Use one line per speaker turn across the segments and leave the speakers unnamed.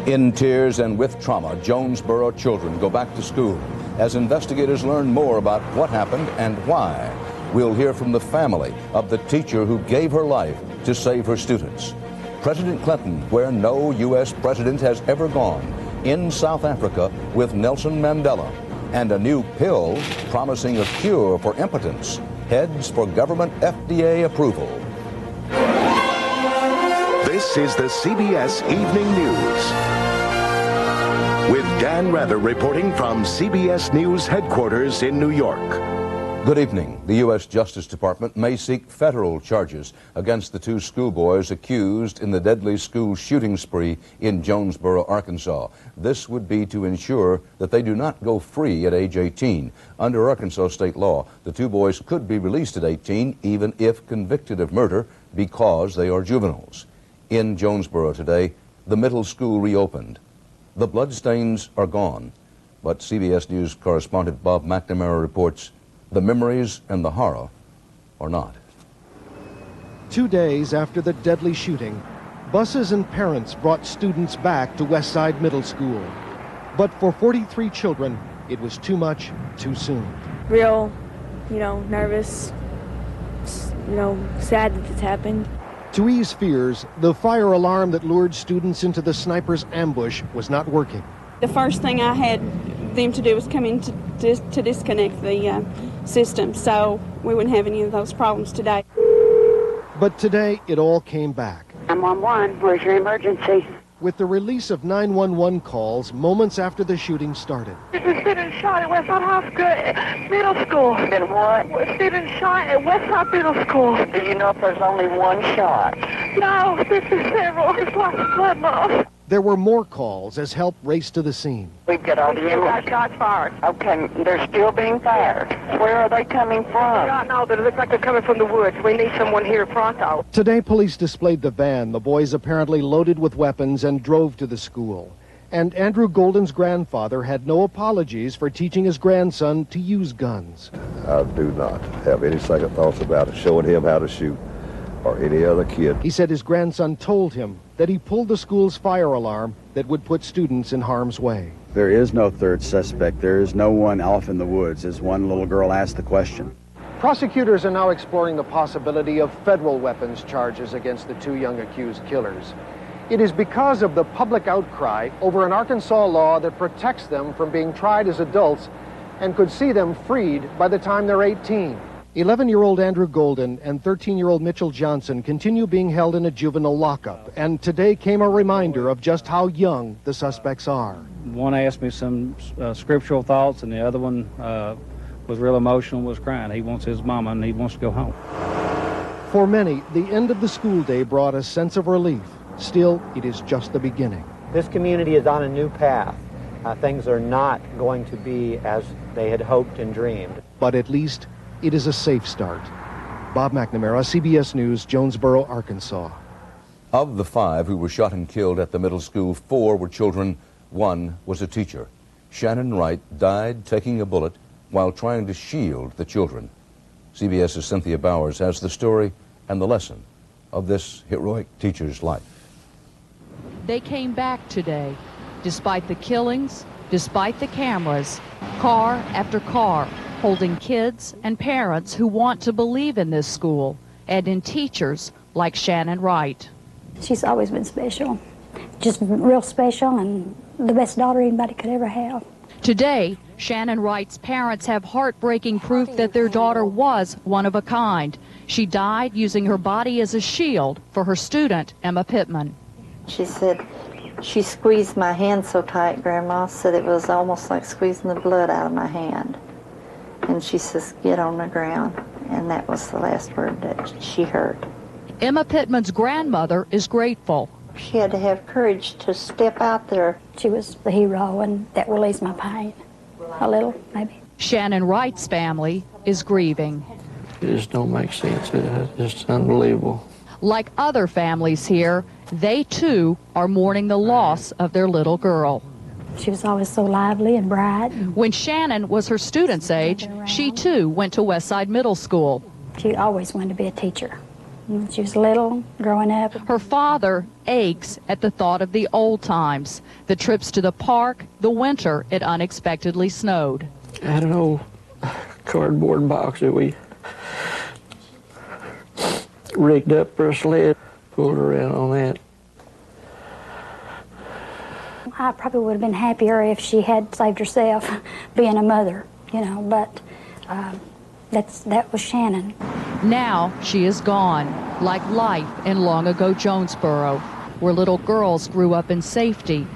In tears and with trauma, Jonesboro children go back to school as investigators learn more about what happened and why. We'll hear from the family of the teacher who gave her life to save her students. President Clinton, where no U.S. president has ever gone, in South Africa with Nelson Mandela, and a new pill promising a cure for impotence heads for government FDA approval.
This is the CBS Evening News, with Dan Rather reporting from CBS News headquarters in New York.
Good evening. The U.S. Justice Department may seek federal charges against the two schoolboys accused in the deadly school shooting spree in Jonesboro, Arkansas. This would be to ensure that they do not go free at age 18. Under Arkansas state law, the two boys could be released at 18 even if convicted of murder because they are juveniles. In Jonesboro today, the middle school reopened. The bloodstains are gone, but CBS News correspondent Bob McNamara reports the memories and the horror are not.
2 days after the deadly shooting, buses and parents brought students back to Westside Middle School. But for 43 children, it was too much, too soon.
Real, nervous, sad that this happened.
To ease fears, the fire alarm that lured students into the sniper's ambush was not working.
The first thing I had them to do was come in to disconnect the system, so we wouldn't have any of those problems today.
But today, it all came back.
911, where's your emergency?
With the release of 911 calls moments after the shooting started.
There's been shot at Westside High School, Middle School. Been what? Been shot at Westside Middle School. Do you know if there's only one shot? No, there's several. It's like a blood loss.
There were more calls as help raced to the scene.
We've got all the got shots fired. Okay, they're still being fired. Where are they coming from? I don't know, but it looks like they're coming from the woods. We need someone here pronto.
Today, police displayed the van the boys apparently loaded with weapons and drove to the school. And Andrew Golden's grandfather had no apologies for teaching his grandson to use guns.
I do not have any second thoughts about it, showing him how to shoot, or any other kid.
He said his grandson told him that he pulled the school's fire alarm that would put students in harm's way.
There is no third suspect. There is no one off in the woods, as one little girl asked the question.
Prosecutors are now exploring the possibility of federal weapons charges against the two young accused killers. It is because of the public outcry over an Arkansas law that protects them from being tried as adults and could see them freed by the time they're 18. 11-year-old Andrew Golden and 13-year-old Mitchell Johnson continue being held in a juvenile lockup, and today came a reminder of just how young the suspects are.
One asked me some scriptural thoughts, and the other one was real emotional, was crying. He wants his mama, and he wants to go home.
For many, the end of the school day brought a sense of relief. Still, it is just the beginning.
This community is on a new path. Things are not going to be as they had hoped and dreamed.
But at least it is a safe start. Bob McNamara, CBS News, Jonesboro, Arkansas.
Of the 5 who were shot and killed at the middle school, 4 were children. 1 was a teacher. Shannon Wright died taking a bullet while trying to shield the children. CBS's Cynthia Bowers has the story and the lesson of this heroic teacher's life.
They came back today, despite the killings, despite the cameras, car after car, holding kids and parents who want to believe in this school and in teachers like Shannon Wright.
She's always been special, just real special, and the best daughter anybody could ever have.
Today, Shannon Wright's parents have heartbreaking proof that their daughter was one of a kind. She died using her body as a shield for her student, Emma Pittman.
She said, she squeezed my hand so tight, Grandma, said it was almost like squeezing the blood out of my hand. And she says, get on the ground. And that was the last word that she heard.
Emma Pittman's grandmother is grateful.
She had to have courage to step out there.
She was the hero, and that will ease my pain. A little, maybe.
Shannon Wright's family is grieving.
It just don't make sense. It's just unbelievable.
Like other families here, they too are mourning the loss of their little girl.
She was always so lively and bright.
When Shannon was her student's age, she too went to Westside Middle School.
She always wanted to be a teacher. when she was little, growing up.
Her father aches at the thought of the old times, the trips to the park, the winter it unexpectedly snowed.
I had an old cardboard box that we rigged up for a sled, pulled around on that.
I probably would have been happier if she had saved herself, being a mother, you know, but that was Shannon.
Now she is gone, like life in long-ago Jonesboro, where little girls grew up in safety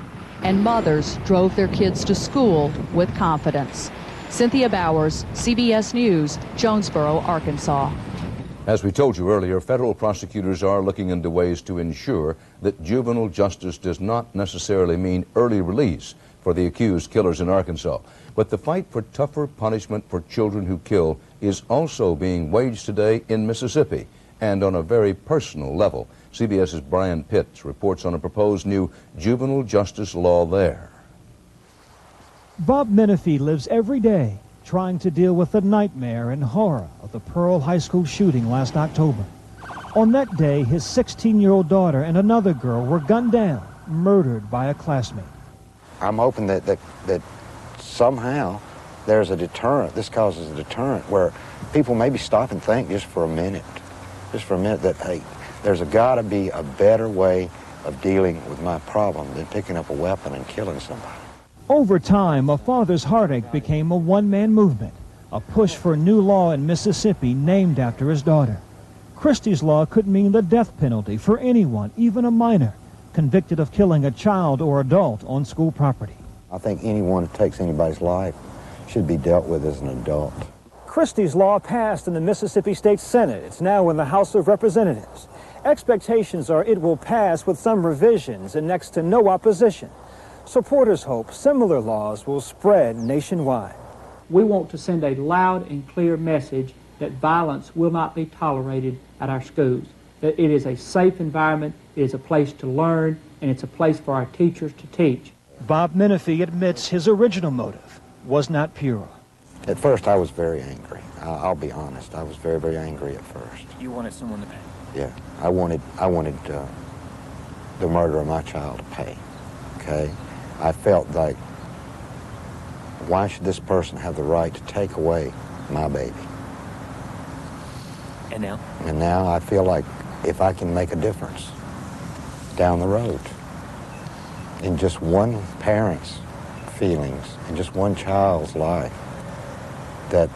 and mothers drove their kids to school with confidence. Cynthia Bowers, CBS News, Jonesboro, Arkansas.
As we told you earlier, federal prosecutors are looking into ways to ensure that juvenile justice does not necessarily mean early release for the accused killers in Arkansas. But the fight for tougher punishment for children who kill is also being waged today in Mississippi, and on a very personal level. CBS's Brian Pitts reports on a proposed new juvenile justice law there.
Bob Menifee lives every day trying to deal with the nightmare and horror of the Pearl High School shooting last October. On that day, his 16-year-old daughter and another girl were gunned down, murdered by a classmate.
I'm hoping that somehow there's a deterrent. This causes a deterrent where people maybe stop and think just for a minute that, hey, there's got to be a better way of dealing with my problem than picking up a weapon and killing somebody.
Over time, a father's heartache became a one-man movement, a push for a new law in Mississippi named after his daughter. Christie's law could mean the death penalty for anyone, even a minor, convicted of killing a child or adult on school property.
I think anyone who takes anybody's life should be dealt with as an adult.
Christie's law passed in the Mississippi State Senate. It's now in the House of Representatives. Expectations are it will pass with some revisions and next to no opposition. Supporters hope similar laws will spread nationwide.
We want to send a loud and clear message that violence will not be tolerated at our schools, that it is a safe environment, it is a place to learn, and it's a place for our teachers to teach.
Bob Menifee admits his original motive was not pure.
At first, I was very angry. I'll be honest. I was very, very angry at first.
You wanted someone to pay?
Yeah, I wanted the murder of my child to pay. Okay, I felt like, why should this person have the right to take away my baby?
And now?
And now I feel like if I can make a difference down the road in just one parent's feelings, in just one child's life, that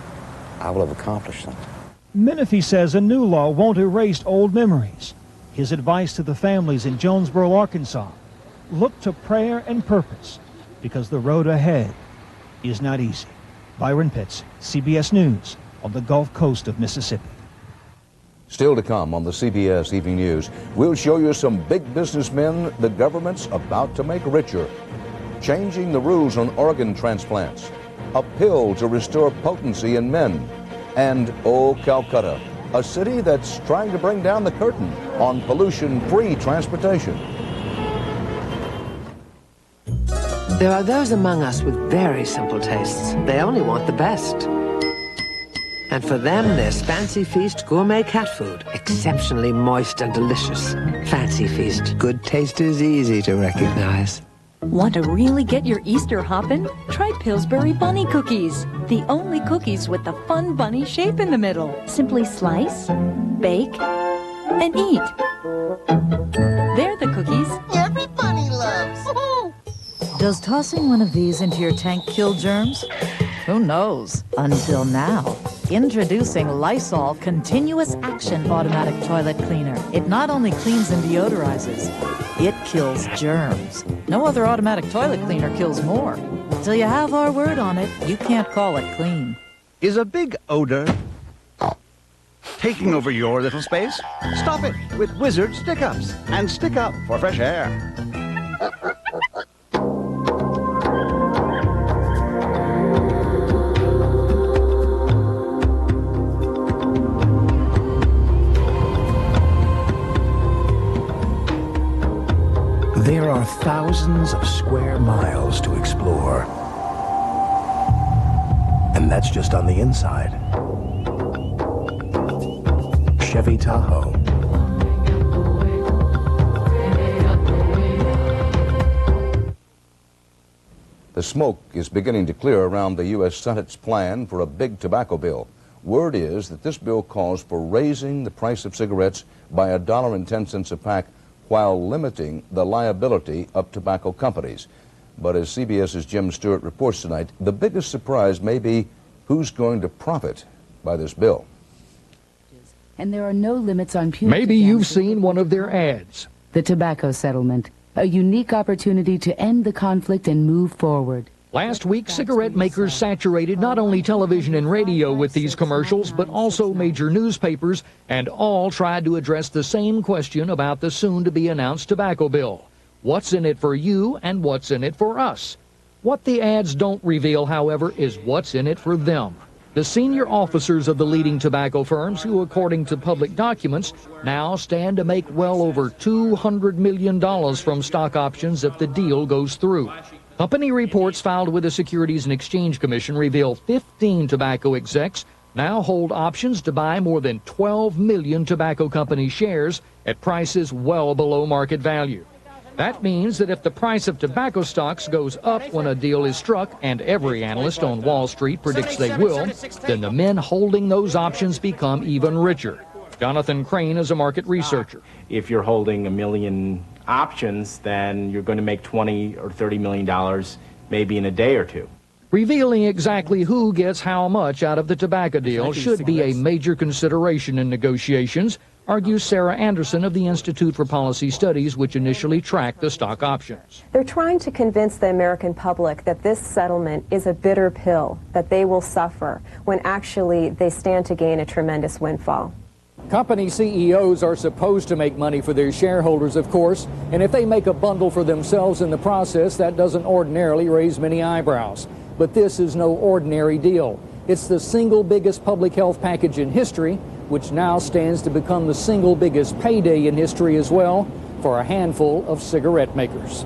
I will have accomplished something.
Menifee says a new law won't erase old memories. His advice to the families in Jonesboro, Arkansas: look to prayer and purpose, because the road ahead is not easy. Byron Pitts, CBS News, on the Gulf Coast of Mississippi.
Still to come on the CBS Evening News, we'll show you some big businessmen the government's about to make richer, changing the rules on organ transplants, a pill to restore potency in men, and Calcutta, a city that's trying to bring down the curtain on pollution-free transportation.
There are those among us with very simple tastes. They only want the best. And for them, there's Fancy Feast gourmet cat food. Exceptionally moist and delicious. Fancy Feast. Good taste is easy to recognize.
Want to really get your Easter hoppin'? Try Pillsbury Bunny Cookies. The only cookies with the fun bunny shape in the middle. Simply slice, bake, and eat. They're the cookies every bunny loves.
Does tossing one of these into your tank kill germs? Who knows? Until now. Introducing Lysol Continuous Action Automatic Toilet Cleaner. It not only cleans and deodorizes, it kills germs. No other automatic toilet cleaner kills more. Till you have our word on it, you can't call it clean.
Is a big odor taking over your little space? Stop it with Wizard Stick-Ups and stick up for fresh air.
There are thousands of square miles to explore. And that's just on the inside. Chevy Tahoe,
The smoke is beginning to clear around the U.S. Senate's plan for a big tobacco bill. Word is that this bill calls for raising the price of cigarettes by $1.10 a pack while limiting the liability of tobacco companies. But as CBS's Jim Stewart reports tonight, the biggest surprise may be who's going to profit by this bill.
And there are no limits on punitive
Maybe you've seen one of their ads.
The tobacco settlement, a unique opportunity to end the conflict and move forward.
Last week, cigarette makers saturated not only television and radio with these commercials, but also major newspapers, and all tried to address the same question about the soon-to-be-announced tobacco bill. What's in it for you and what's in it for us? What the ads don't reveal, however, is what's in it for them. The senior officers of the leading tobacco firms, who, according to public documents, now stand to make well over $200 million from stock options if the deal goes through. Company reports filed with the Securities and Exchange Commission reveal 15 tobacco execs now hold options to buy more than 12 million tobacco company shares at prices well below market value. That means that if the price of tobacco stocks goes up when a deal is struck, and every analyst on Wall Street predicts they will, then the men holding those options become even richer. Jonathan Crane is a market researcher.
If you're holding a million options, then you're going to make $20 or $30 million maybe in a day or two.
Revealing exactly who gets how much out of the tobacco deal should be a major consideration in negotiations, argues Sarah Anderson of the Institute for Policy Studies, which initially tracked the stock options.
They're trying to convince the American public that this settlement is a bitter pill, that they will suffer, when actually they stand to gain a tremendous windfall.
Company CEOs are supposed to make money for their shareholders, of course, and if they make a bundle for themselves in the process, that doesn't ordinarily raise many eyebrows. But this is no ordinary deal. It's the single biggest public health package in history, which now stands to become the single biggest payday in history as well for a handful of cigarette makers.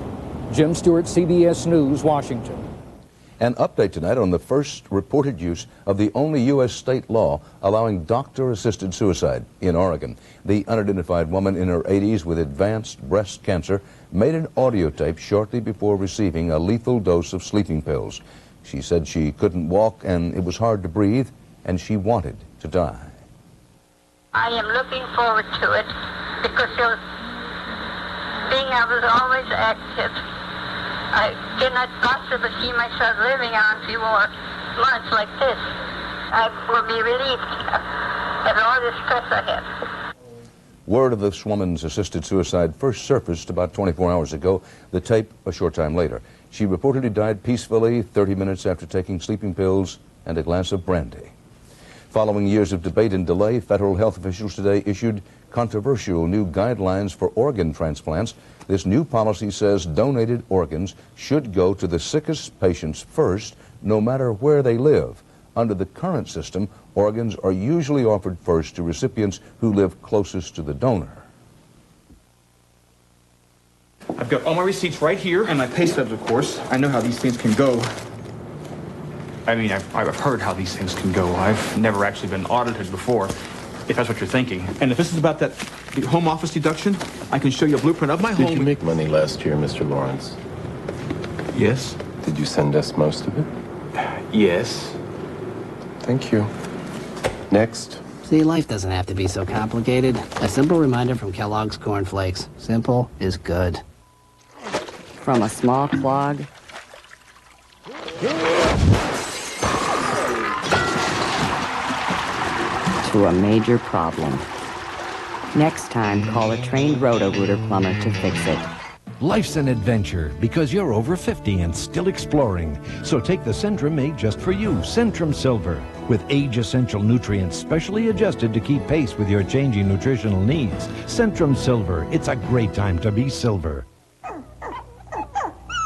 Jim Stewart, CBS News, Washington.
An update tonight on the first reported use of the only U.S. state law allowing doctor-assisted suicide in Oregon. The unidentified woman in her 80s with advanced breast cancer made an audio tape shortly before receiving a lethal dose of sleeping pills. She said she couldn't walk and it was hard to breathe, and she wanted to die.
I am looking forward to it because I was always active. I cannot possibly see myself living on a few more months like this. I will be relieved of all the stress I have.
Word of this woman's assisted suicide first surfaced about 24 hours ago, the tape a short time later. She reportedly died peacefully 30 minutes after taking sleeping pills and a glass of brandy. Following years of debate and delay, federal health officials today issued controversial new guidelines for organ transplants. This new policy says donated organs should go to the sickest patients first, no matter where they live. Under the current system, organs are usually offered first to recipients who live closest to the donor.
I've got all my receipts right here, and my pay stubs, of course. I know how these things can go. I mean, I've heard how these things can go. I've never actually been audited before, if that's what you're thinking. And if this is about the home office deduction, I can show you a blueprint of my home.
Did you make money last year, Mr. Lawrence?
Yes.
Did you send us most of it?
Yes.
Thank you. Next.
See, life doesn't have to be so complicated. A simple reminder from Kellogg's Corn Flakes. Simple is good.
From a small clog to a major problem. Next time, call a trained Roto-Rooter plumber to fix it.
Life's an adventure because you're over 50 and still exploring. So take the Centrum made just for you, Centrum Silver, with age-essential nutrients specially adjusted to keep pace with your changing nutritional needs. Centrum Silver, it's a great time to be silver.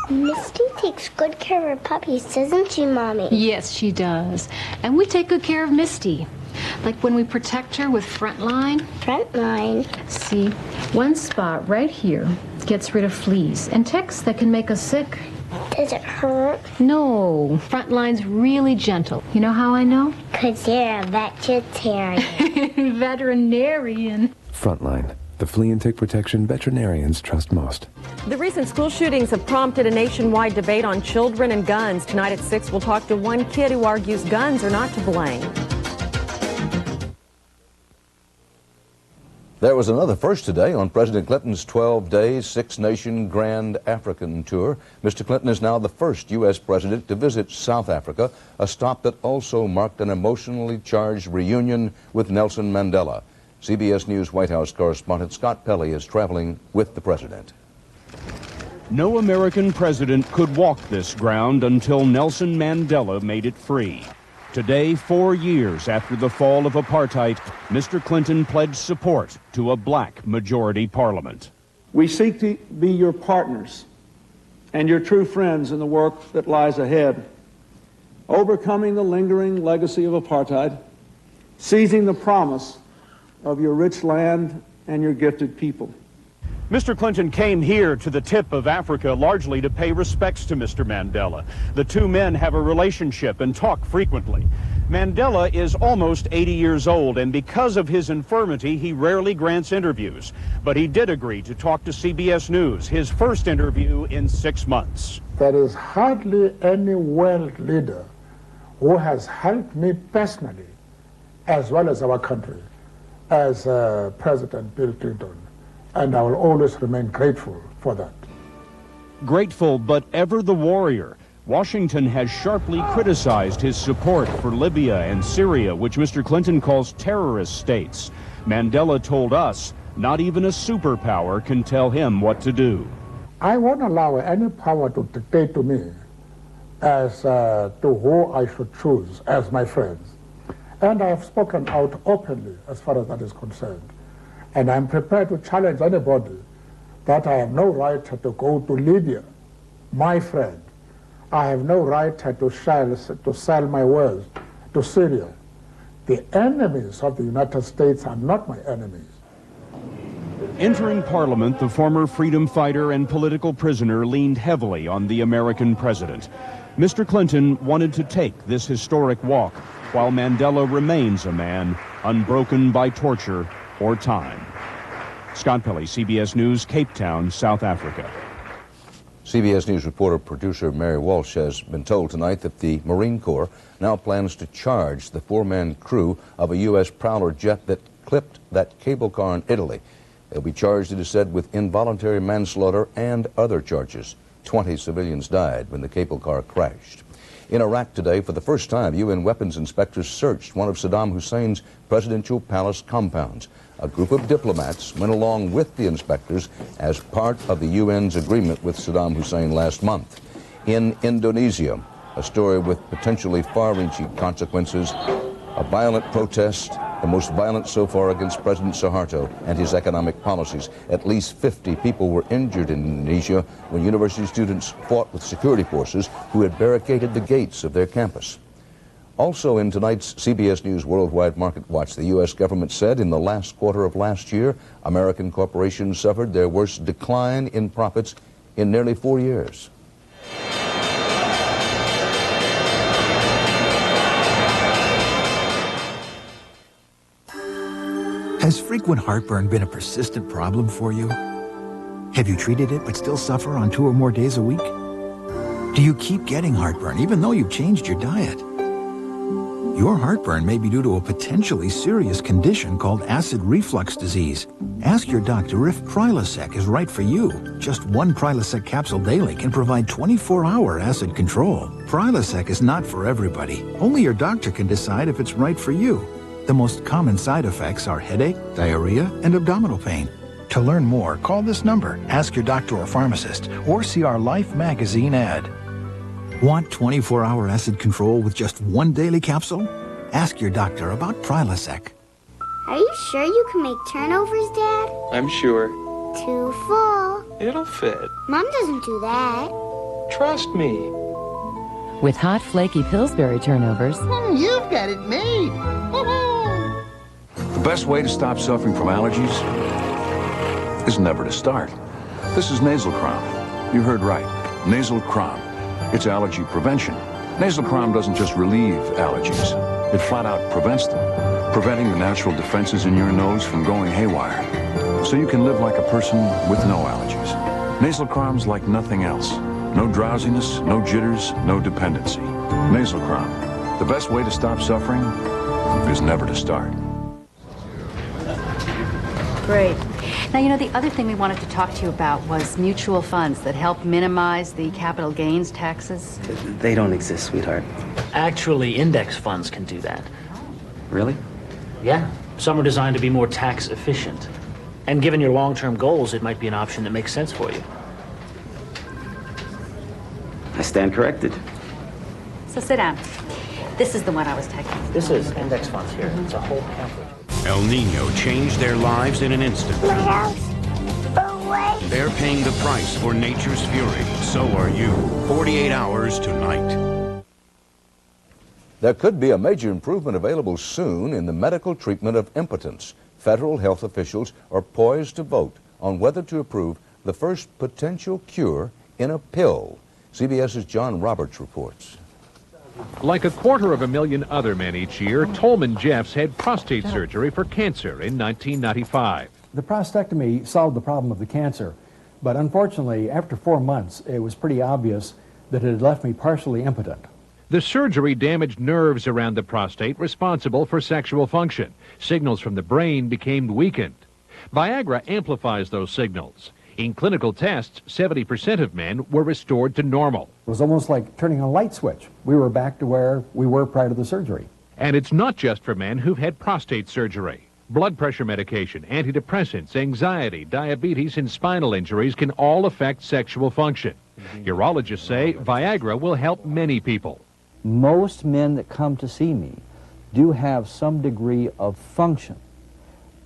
Misty takes good care of her puppies, doesn't she, Mommy?
Yes, she does. And we take good care of Misty. Like when we protect her with Frontline.
Frontline?
See, one spot right here gets rid of fleas and ticks that can make us sick.
Does it hurt?
No, Frontline's really gentle. You know how I know?
'Cause you're a vegetarian.
Veterinarian.
Frontline.
the flea and tick protection veterinarians trust most.
The recent school shootings have prompted a nationwide debate on children and guns. Tonight at 6, we'll talk to one kid who argues guns are not to blame.
There was another first today on President Clinton's 12-day, six-nation Grand African tour. Mr. Clinton is now the first U.S. president to visit South Africa, a stop that also marked an emotionally charged reunion with Nelson Mandela. CBS News White House correspondent Scott Pelley is traveling with the president.
No American president could walk this ground until Nelson Mandela made it free. Today, 4 years after the fall of apartheid, Mr. Clinton pledged support to a black majority parliament.
We seek to be your partners and your true friends in the work that lies ahead, overcoming the lingering legacy of apartheid, seizing the promise of your rich land and your gifted people.
Mr. Clinton came here to the tip of Africa largely to pay respects to Mr. Mandela. The two men have a relationship and talk frequently. Mandela is almost 80 years old, and because of his infirmity, he rarely grants interviews. But he did agree to talk to CBS News, his first interview in 6 months.
There is hardly any world leader who has helped me personally, as well as our country, as President Bill Clinton. And I will always remain grateful for that.
Grateful, but ever the warrior. Washington has sharply criticized his support for Libya and Syria, which Mr. Clinton calls terrorist states. Mandela told us, not even a superpower can tell him what to do.
I won't allow any power to dictate to me as to who I should choose as my friends. And I have spoken out openly as far as that is concerned. And I'm prepared to challenge anybody that I have no right to go to Libya, my friend. I have no right to sell my wares to Syria. The enemies of the United States are not my enemies.
Entering Parliament, the former freedom fighter and political prisoner leaned heavily on the American president. Mr. Clinton wanted to take this historic walk, while Mandela remains a man unbroken by torture or time. Scott Pelley, CBS News, Cape Town, South Africa.
CBS News reporter-producer Mary Walsh has been told tonight that the Marine Corps now plans to charge the four-man crew of a U.S. Prowler jet that clipped that cable car in Italy. They'll be charged, it is said, with involuntary manslaughter and other charges. 20 civilians died when the cable car crashed. In Iraq today, for the first time, UN weapons inspectors searched one of Saddam Hussein's presidential palace compounds. A group of diplomats went along with the inspectors as part of the UN's agreement with Saddam Hussein last month. In Indonesia, a story with potentially far-reaching consequences, a violent protest, the most violent so far against President Suharto and his economic policies. At least 50 people were injured in Indonesia when university students fought with security forces who had barricaded the gates of their campus. Also in tonight's CBS News Worldwide Market Watch, the U.S. government said in the last quarter of last year, American corporations suffered their worst decline in profits in nearly 4 years.
Has frequent heartburn been a persistent problem for you? Have you treated it but still suffer on 2 or more days a week? Do you keep getting heartburn even though you've changed your diet? Your heartburn may be due to a potentially serious condition called acid reflux disease. Ask your doctor if Prilosec is right for you. Just 1 Prilosec capsule daily can provide 24-hour acid control. Prilosec is not for everybody. Only your doctor can decide if it's right for you. The most common side effects are headache, diarrhea, and abdominal pain. To learn more, call this number, ask your doctor or pharmacist, or see our Life magazine ad. Want 24-hour acid control with just 1 daily capsule? Ask your doctor about Prilosec.
Are you sure you can make turnovers, Dad?
I'm sure.
Too full.
It'll fit.
Mom doesn't do that.
Trust me.
With hot, flaky Pillsbury turnovers,
You've got it made.
The best way to stop suffering from allergies is never to start. This is Nasal Crom. You heard right. Nasal Crom. It's allergy prevention. Nasal Crom doesn't just relieve allergies. It flat out prevents them, preventing the natural defenses in your nose from going haywire. so you can live like a person with no allergies. Nasal Crom's like nothing else. No drowsiness, no jitters, no dependency. Nasal Crom. The best way to stop suffering is never to start.
Great. Now, you know, the other thing we wanted to talk to you about was mutual funds that help minimize the capital gains taxes.
They don't exist, sweetheart.
Actually, index funds can do that.
Really?
Yeah. Some are designed to be more tax efficient. And given your long-term goals, it might be an option that makes sense for you.
I stand corrected.
So sit down. This is the one I was taking.
This is index funds here. It's a whole pamphlet.
El Nino changed their lives in an instant.
My house. Away.
They're paying the price for nature's fury. So are you. 48 hours tonight.
There could be a major improvement available soon in the medical treatment of impotence. Federal health officials are poised to vote on whether to approve the first potential cure in a pill. CBS's John Roberts reports.
Like 250,000 other men each year, Tolman Jeffs had prostate surgery for cancer in 1995.
The prostatectomy solved the problem of the cancer, but unfortunately, after 4 months, it was pretty obvious that it had left me partially impotent.
The surgery damaged nerves around the prostate responsible for sexual function. Signals from the brain became weakened. Viagra amplifies those signals. In clinical tests, 70% of men were restored to normal.
It was almost like turning a light switch. We were back to where we were prior to the surgery.
And it's not just for men who've had prostate surgery. Blood pressure medication, antidepressants, anxiety, diabetes, and spinal injuries can all affect sexual function. Urologists say Viagra will help many people.
Most men that come to see me do have some degree of function,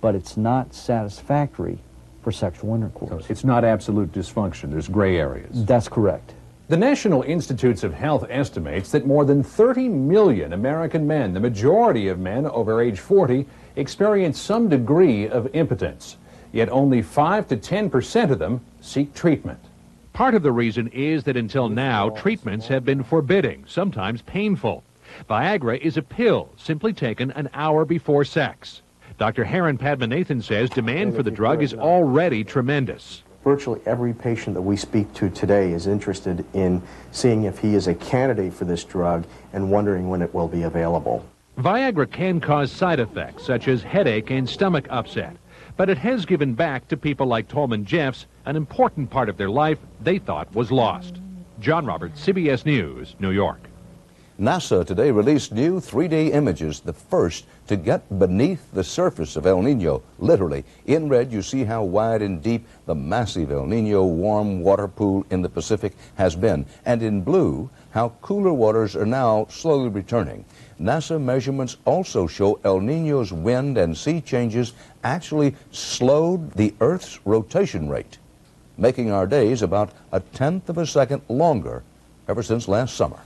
but it's not satisfactory for sexual intercourse.
It's not absolute dysfunction. There's gray areas.
That's correct.
The National Institutes of Health estimates that more than 30 million American men, the majority of men over age 40, experience some degree of impotence. Yet only 5 to 10% of them seek treatment.
Part of the reason is that until now, treatments have been forbidding, sometimes painful. Viagra is a pill simply taken an hour before sex. Dr. Haran Padmanathan says demand for the drug is already tremendous.
Virtually every patient that we speak to today is interested in seeing if he is a candidate for this drug and wondering when it will be available.
Viagra can cause side effects such as headache and stomach upset, but it has given back to people like Tolman Jeffs an important part of their life they thought was lost. John Roberts, CBS News, New York.
NASA today released new 3D images, the first to get beneath the surface of El Nino. Literally, in red you see how wide and deep the massive El Nino warm water pool in the Pacific has been, and in blue, how cooler waters are now slowly returning. NASA measurements also show El Nino's wind and sea changes actually slowed the Earth's rotation rate, making our days about 1/10 of a second longer ever since last summer.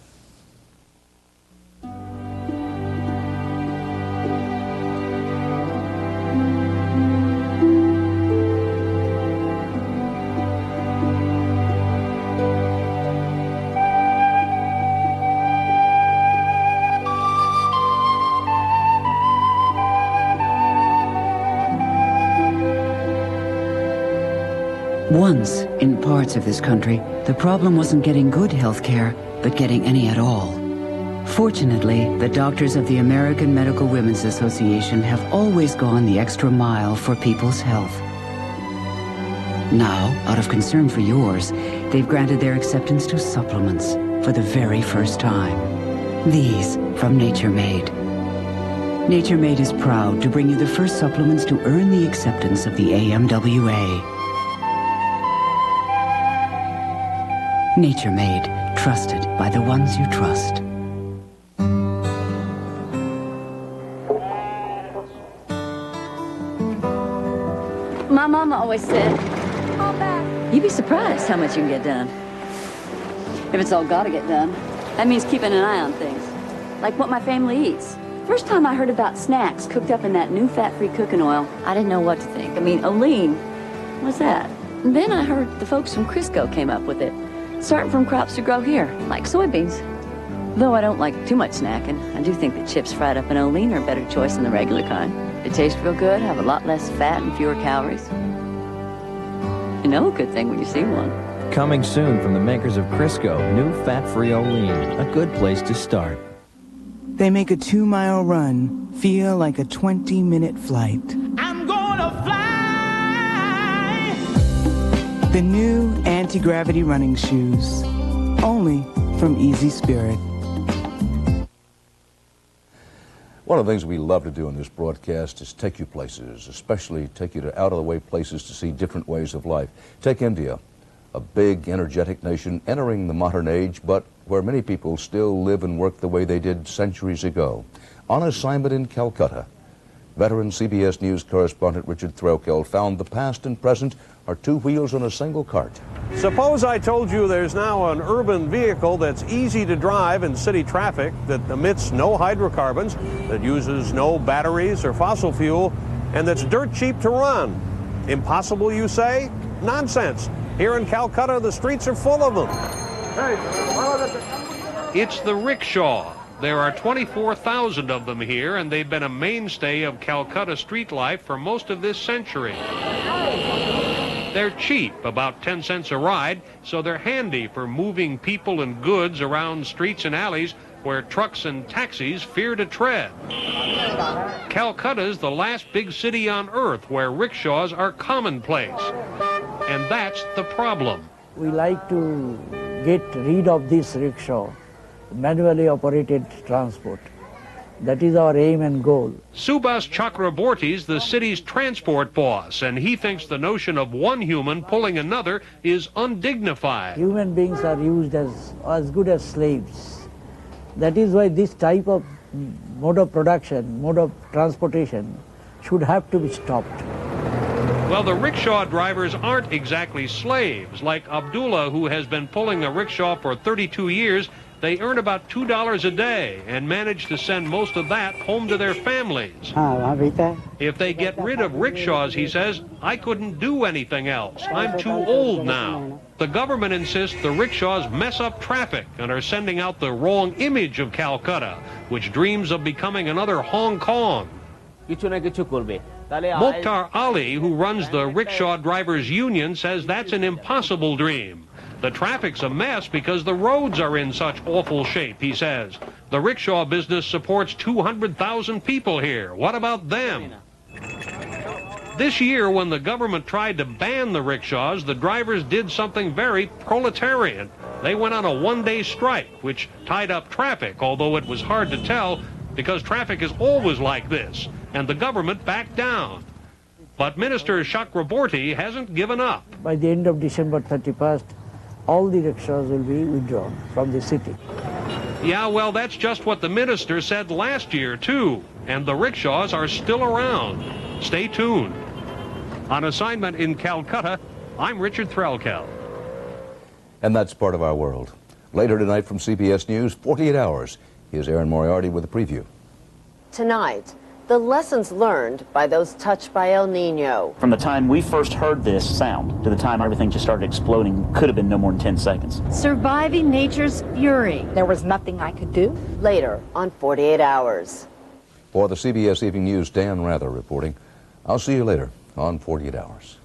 Once, in parts of this country, the problem wasn't getting good health care, but getting any at all. Fortunately, the doctors of the American Medical Women's Association have always gone the extra mile for people's health. Now, out of concern for yours, they've granted their acceptance to supplements for the very first time. These from Nature Made. Nature Made is proud to bring you the first supplements to earn the acceptance of the AMWA. Nature Made, trusted by the ones you trust.
My mama always said, you'd be surprised how much you can get done. If it's all gotta get done, that means keeping an eye on things. Like what my family eats. First time I heard about snacks cooked up in that new fat-free cooking oil, I didn't know what to think. I mean, Olean, what's that? And then I heard the folks from Crisco came up with it. Starting from crops we grow here, like soybeans. Though I don't like too much snacking, I do think that chips fried up in Olean are a better choice than the regular kind. They taste real good, have a lot less fat and fewer calories. You know a good thing when you see one.
Coming soon from the makers of Crisco, new fat-free Olean. A good place to start.
They make a 2-mile run feel like a 20-minute flight.
I'm gonna fly.
The new anti-gravity running shoes, only from Easy Spirit.
One of the things we love to do in this broadcast is take you places, especially take you to out-of-the-way places to see different ways of life. Take India, a big, energetic nation entering the modern age, but where many people still live and work the way they did centuries ago. On assignment in Calcutta, veteran CBS News correspondent Richard Threlkeld found the past and present are two wheels on a single cart.
Suppose I told you there's now an urban vehicle that's easy to drive in city traffic, that emits no hydrocarbons, that uses no batteries or fossil fuel, and that's dirt cheap to run. Impossible, you say? Nonsense. Here in Calcutta, the streets are full of them.
It's the rickshaw. There are 24,000 of them here, and they've been a mainstay of Calcutta street life for most of this century. They're cheap, about 10 cents a ride, so they're handy for moving people and goods around streets and alleys where trucks and taxis fear to tread. Calcutta's the last big city on earth where rickshaws are commonplace. And that's the problem.
We like to get rid of this rickshaw, manually operated transport. That is our aim and goal.
Subhas Chakraborty's the city's transport boss, and he thinks the notion of one human pulling another is undignified.
Human beings are used as good as slaves. That is why this type of mode of production, mode of transportation should have to be stopped.
Well, the rickshaw drivers aren't exactly slaves. Like Abdullah, who has been pulling a rickshaw for 32 years, they earn about $2 a day and manage to send most of that home to their families. If they get rid of rickshaws, he says, I couldn't do anything else. I'm too old now. The government insists the rickshaws mess up traffic and are sending out the wrong image of Calcutta, which dreams of becoming another Hong Kong. Mokhtar Ali, who runs the Rickshaw Drivers Union, says that's an impossible dream. The traffic's a mess because the roads are in such awful shape, he says. The rickshaw business supports 200,000 people here. What about them? This year, when the government tried to ban the rickshaws, the drivers did something very proletarian. They went on a one-day strike, which tied up traffic, although it was hard to tell because traffic is always like this, and the government backed down. But Minister Chakraborty hasn't given up.
By the end of December 31st, all the rickshaws will be withdrawn from the city.
Yeah, well, that's just what the minister said last year, too. And the rickshaws are still around. Stay tuned. On assignment in Calcutta, I'm Richard Threlkeld.
And that's part of our world. Later tonight from CBS News, 48 Hours. Here's Aaron Moriarty with a preview.
Tonight, the lessons learned by those touched by El Nino.
From the time we first heard this sound to the time everything just started exploding could have been no more than 10 seconds.
Surviving nature's fury.
There was nothing I could do. Later on 48 Hours.
For the CBS Evening News, Dan Rather reporting. I'll see you later on 48 Hours.